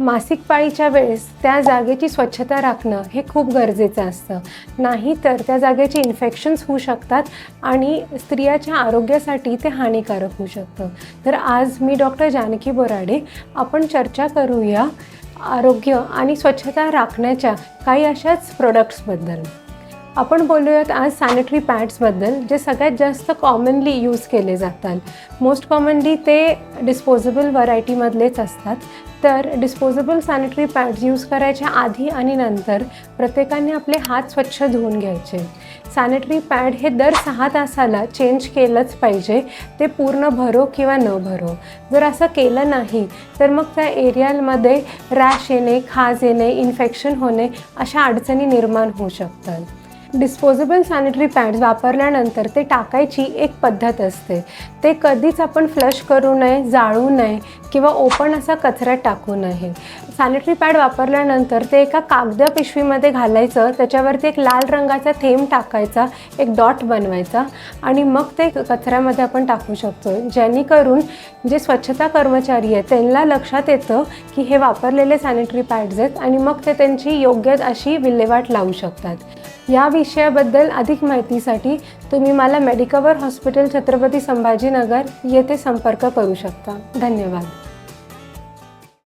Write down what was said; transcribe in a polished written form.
मासिक पाळीच्या वेळेस त्या जागेची स्वच्छता राखणं हे खूप गरजेचं असतं. नाहीतर त्या जागेचे इन्फेक्शन्स होऊ शकतात आणि स्त्रियाच्या आरोग्यासाठी ते हानिकारक होऊ शकतं. तर आज मी डॉक्टर जानकी बोराडे आपण चर्चा करूया आरोग्य आणि स्वच्छता राखण्याच्या काही अशाच प्रोडक्ट्सबद्दल. आपण बोलूयात आज सॅनिटरी पॅड्सबद्दल, जे सगळ्यात जास्त कॉमनली यूज केले जातात. मोस्ट कॉमनली ते डिस्पोजेबल व्हरायटीमधलेच असतात. तर डिस्पोजेबल सॅनिटरी पॅड्स यूज करायच्या आधी आणि नंतर प्रत्येकाने आपले हात स्वच्छ धुवून घ्यायचे. सॅनिटरी पॅड हे दर 6 तासाला चेंज केलंच पाहिजे, ते पूर्ण भरो किंवा न भरो. जर असं केलं नाही तर मग त्या एरियामध्ये रॅश येणे, खाज येणे, इन्फेक्शन होणे अशा अडचणी निर्माण होऊ शकतात. डिस्पोजेबल सॅनिटरी पॅड्स वापरल्यानंतर ते टाकायची एक पद्धत असते. ते कधीच आपण फ्लश करू नये, जाळू नये किंवा ओपन असा कचऱ्यात टाकू नये. सॅनिटरी पॅड वापरल्यानंतर ते एका कागदी पिशवीमध्ये घालायचं, त्याच्यावरती एक लाल रंगाचा थेंब टाकायचा, एक डॉट बनवायचा आणि मग ते कचऱ्यामध्ये आपण टाकू शकतो. जेणेकरून जे स्वच्छता कर्मचारी आहेत त्यांना लक्षात येतं की हे वापरलेले सॅनिटरी पॅड्स आहेत आणि मग ते त्यांची योग्य अशी विल्हेवाट लावू शकतात. या विषयाबद्दल अधिक माहितीसाठी तुम्ही मला मेडिकवर हॉस्पिटल छत्रपती संभाजीनगर येथे संपर्क करू शकता. धन्यवाद.